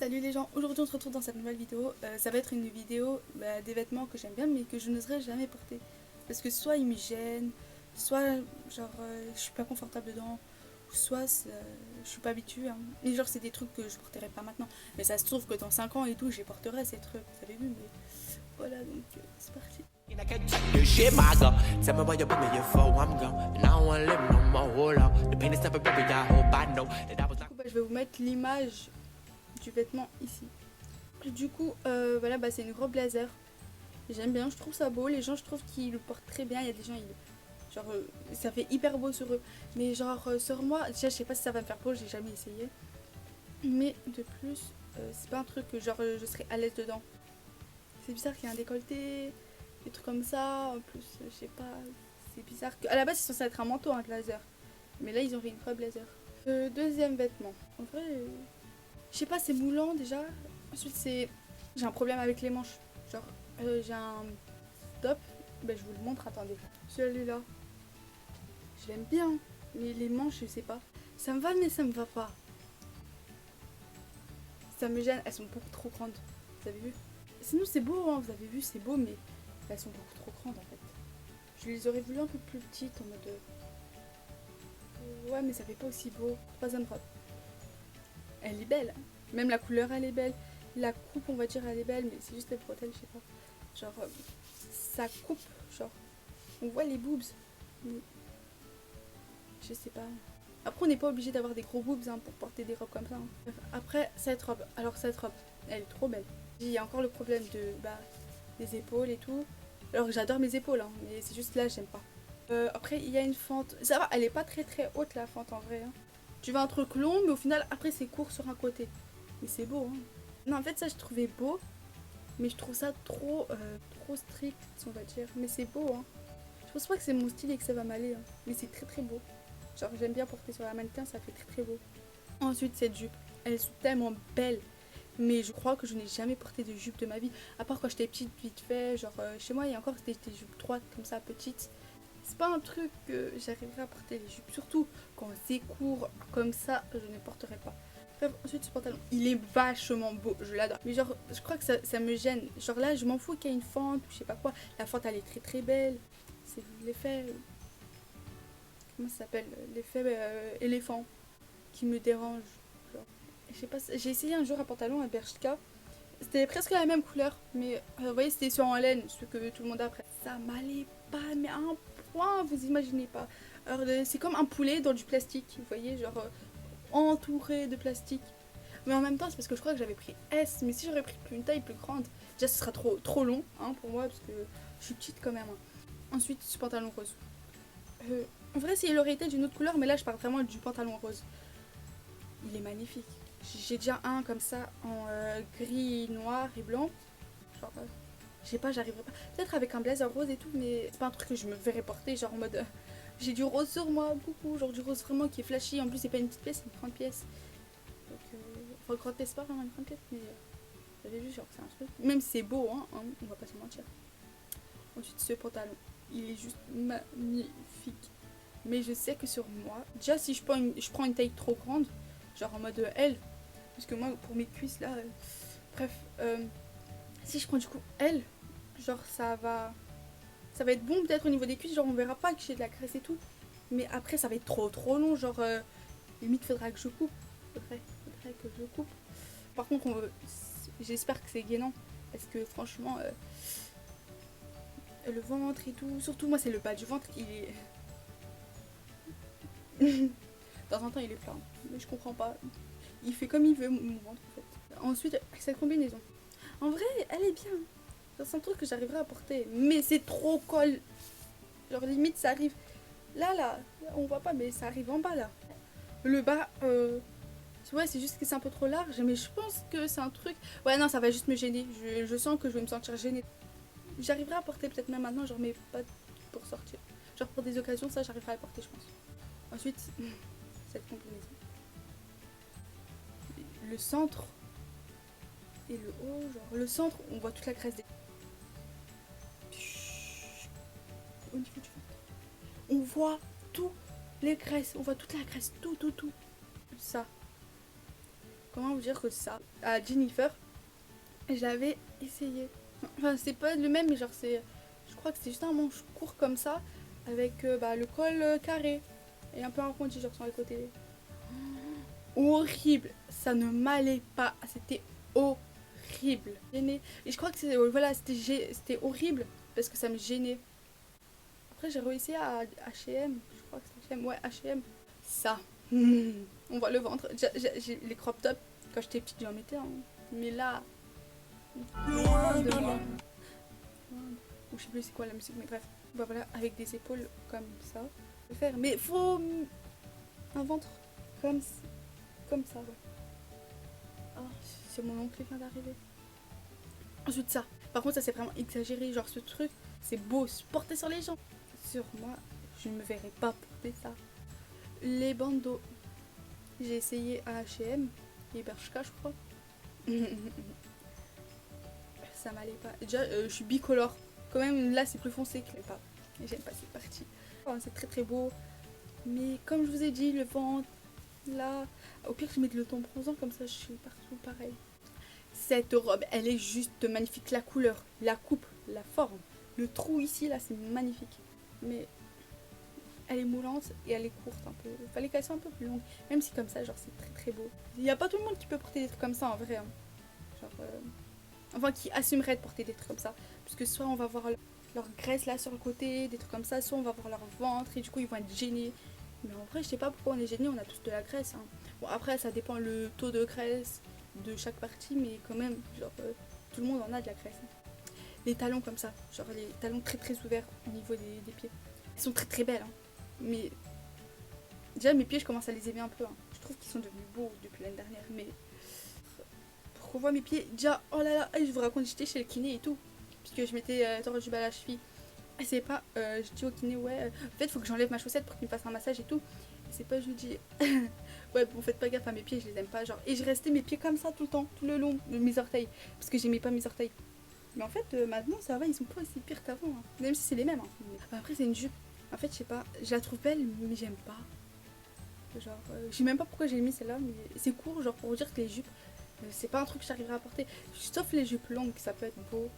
Salut les gens, aujourd'hui on se retrouve dans cette nouvelle vidéo. Ça va être une vidéo des vêtements que j'aime bien mais que je n'oserais jamais porter. Parce que soit ils me gênent, soit je suis pas confortable dedans, ou soit je suis pas habituée. Hein. Mais genre c'est des trucs que je porterai pas maintenant. Mais ça se trouve que dans 5 ans et tout, je les porterai ces trucs, vous avez vu, mais voilà donc c'est parti. Du coup je vais vous mettre l'image du vêtement ici. Du coup voilà c'est une robe blazer. J'aime bien, je trouve ça beau, les gens je trouve qu'ils le portent très bien, il y a des gens ça fait hyper beau sur eux. Mais sur moi, déjà je sais pas si ça va me faire beau, j'ai jamais essayé. Mais de plus, c'est pas un truc que je serais à l'aise dedans. C'est bizarre qu'il y ait un décolleté, des trucs comme ça, en plus je sais pas, c'est bizarre. À la base c'est censé être un manteau, un blazer. Mais là ils ont fait une robe blazer. Deuxième vêtement, en vrai, je sais pas, c'est moulant déjà. Ensuite j'ai un problème avec les manches. J'ai un top, je vous le montre, attendez. Celui-là, je l'aime bien, mais les manches, je sais pas. Ça me va, mais ça me va pas. Ça me gêne, elles sont beaucoup trop grandes. Vous avez vu? Sinon, c'est beau, hein, vous avez vu, c'est beau, mais elles sont beaucoup trop grandes en fait. Je les aurais voulu un peu plus petites en mode. Ouais, mais ça fait pas aussi beau. Troisième robe. Elle est belle. Même la couleur, elle est belle. La coupe, on va dire, elle est belle, mais c'est juste les bretelles, je sais pas. Ça coupe, on voit les boobs. Mais je sais pas. Après, on n'est pas obligé d'avoir des gros boobs hein, pour porter des robes comme ça. Hein. Après, cette robe. Alors, cette robe, elle est trop belle. Il y a encore le problème des épaules et tout. Alors, j'adore mes épaules, hein, mais c'est juste là, j'aime pas. Après, il y a une fente. Ça va, elle est pas très très haute la fente en vrai. Hein. Tu veux un truc long, mais au final, après, c'est court sur un côté. Mais c'est beau. Hein. Non, en fait, ça, je trouvais beau. Mais je trouve ça trop strict, on va dire. Mais c'est beau. Hein. Je pense pas que c'est mon style et que ça va m'aller. Hein. Mais c'est très très beau. J'aime bien porter sur la mannequin, ça fait très très beau. Ensuite cette jupe, elles sont tellement belles. Mais je crois que je n'ai jamais porté de jupe de ma vie. À part quand j'étais petite, vite fait. Chez moi, il y a encore des jupes droites comme ça, petites. C'est pas un truc que j'arriverai à porter les jupes. Surtout quand c'est court comme ça, je ne porterai pas. Bref, ensuite ce pantalon, il est vachement beau, je l'adore. Mais je crois que ça me gêne. Là, je m'en fous qu'il y ait une fente ou je sais pas quoi. La fente, elle est très très belle. C'est l'effet... Comment ça s'appelle? L'effet éléphant qui me dérange. Je sais pas, j'ai essayé un jour un pantalon à Bershka. C'était presque la même couleur, mais vous voyez, c'était sur en laine, ce que tout le monde a après. Ça m'allait pas, mais à un point, vous imaginez pas. Alors, c'est comme un poulet dans du plastique, vous voyez, entouré de plastique. Mais en même temps, c'est parce que je crois que j'avais pris S, mais si j'aurais pris une taille plus grande, déjà ce sera trop long hein, pour moi, parce que je suis petite quand même. Hein. Ensuite, ce pantalon rose. En vrai, s'il aurait été d'une autre couleur, mais là, je parle vraiment du pantalon rose. Il est magnifique. J'ai déjà un comme ça en gris, noir et blanc. Je sais pas, j'arriverai pas. Peut-être avec un blazer rose et tout, mais c'est pas un truc que je me verrais porter, en mode. J'ai du rose sur moi, beaucoup, du rose vraiment qui est flashy. En plus, c'est pas une petite pièce, c'est une grande pièce. Donc, enfin, grande pièce, pas vraiment une grande pièce, mais vous avez vu, c'est un truc. Même si c'est beau, hein, on va pas se mentir. Ensuite, ce pantalon, il est juste magnifique. Mais je sais que sur moi, déjà si je prends une taille trop grande, en mode L, parce que moi pour mes cuisses là, bref, si je prends du coup L, ça va être bon peut-être au niveau des cuisses, on verra pas que j'ai de la graisse et tout, mais après ça va être trop long, limite faudra que je coupe, faudrait que je coupe. Par contre j'espère que c'est gainant, parce que franchement le ventre et tout, surtout moi c'est le bas du ventre, il est de temps en temps il est plein, mais je comprends pas. Il fait comme il veut mon ventre en fait. Ensuite, cette combinaison. En vrai, elle est bien. C'est un truc que j'arriverai à porter. Mais c'est trop col. Limite ça arrive. Là, on voit pas, mais ça arrive en bas là. Le bas, ouais, c'est juste que c'est un peu trop large, mais je pense que c'est un truc. Ouais, non, ça va juste me gêner. Je sens que je vais me sentir gênée. J'arriverai à porter peut-être même maintenant, mais pas pour sortir. Pour des occasions, ça j'arriverai à porter, je pense. Ensuite, cette combinaison. Le centre et le haut, le centre, on voit toute la graisse des... Au niveau du ventre. On voit toutes les graisses, on voit toute la graisse, tout. Ça. comment vous dire que ça, à Jennifer, je l'avais essayé. Enfin, c'est pas le même, mais genre, je crois que c'est juste un manche court comme ça, avec le col carré et un peu arrondi, genre sur les côtés. Horrible, ça ne m'allait pas, c'était horrible. Gêné. Et je crois que voilà, c'était horrible parce que ça me gênait. Après, j'ai réussi à H&M, je crois que c'est H&M, ouais, H&M. Ça, on voit le ventre. J'ai les crop tops, quand j'étais petite, j'en mettais, hein. Mais là, loin de moi. Ou je sais plus c'est quoi la musique, mais bref. Bah voilà, avec des épaules comme ça. Je vais faire. Mais faut un ventre comme ça, ouais. Oh, c'est mon oncle qui vient d'arriver. Ensuite ça. Par contre, ça c'est vraiment exagéré. Genre ce truc, c'est beau, se porter sur les gens. Sur moi, je ne me verrais pas porter ça. Les bandeaux. J'ai essayé à H&M et Bershka, je crois. Ça m'allait pas. Déjà, je suis bicolore. Quand même, là, c'est plus foncé que j'aime pas. Et j'aime pas cette partie. Oh, c'est très très beau. Mais comme je vous ai dit, le ventre, là... Au pire, je mets de le ton bronzant, comme ça, je suis partout pareil. Cette robe, elle est juste magnifique. La couleur, la coupe, la forme. Le trou ici, là, c'est magnifique. Mais elle est moulante et elle est courte un peu. Fallait qu'elle soit un peu plus longue. Même si comme ça, genre, c'est très très beau. Il n'y a pas tout le monde qui peut porter des trucs comme ça, en vrai. Hein. Genre... Enfin, qui assumerait de porter des trucs comme ça. Parce que soit on va voir leur graisse là sur le côté, des trucs comme ça, soit on va voir leur ventre et du coup ils vont être gênés. Mais en vrai, je sais pas pourquoi on est gênés, on a tous de la graisse. Hein. Bon, après, ça dépend le taux de graisse de chaque partie, mais quand même, genre, tout le monde en a de la graisse. Hein. Les talons comme ça, genre les talons très très ouverts au niveau des pieds. Ils sont très très belles, hein. Mais déjà, mes pieds, je commence à les aimer un peu. Hein. Je trouve qu'ils sont devenus beaux depuis l'année dernière, mais on voit mes pieds, déjà, oh là là, je vous raconte, j'étais chez le kiné et tout, puisque je m'étais tordu à la cheville. Et c'est pas, je dis au kiné, ouais, en fait, faut que j'enlève ma chaussette pour qu'il me fasse un massage et tout. Et c'est pas, je lui dis, ouais, bon, faites pas gaffe à mes pieds, je les aime pas, genre. Et je restais mes pieds comme ça tout le temps, tout le long de mes orteils, parce que j'aimais pas mes orteils. Mais en fait, maintenant, ça va, ils sont pas aussi pires qu'avant, hein. Même si c'est les mêmes. Hein. Mais après, c'est une jupe. En fait, je sais pas, je la trouve belle, mais j'aime pas. Genre, je sais même pas pourquoi j'ai mis celle-là, mais c'est court, genre, pour vous dire que les jupes, c'est pas un truc que j'arriverai à porter. Sauf les jupes longues, ça peut être beau.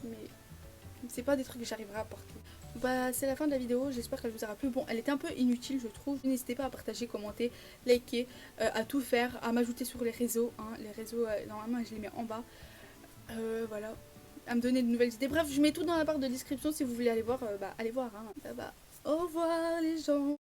Mais c'est pas des trucs que j'arriverai à porter. Bah, c'est la fin de la vidéo. J'espère qu'elle vous aura plu. Bon, elle était un peu inutile, je trouve. N'hésitez pas à partager, commenter, liker, à tout faire, à m'ajouter sur les réseaux. Hein. Les réseaux, normalement, je les mets en bas. Voilà. À me donner de nouvelles idées. Bref, je mets tout dans la barre de description si vous voulez aller voir. Allez voir. Hein. Au revoir, les gens.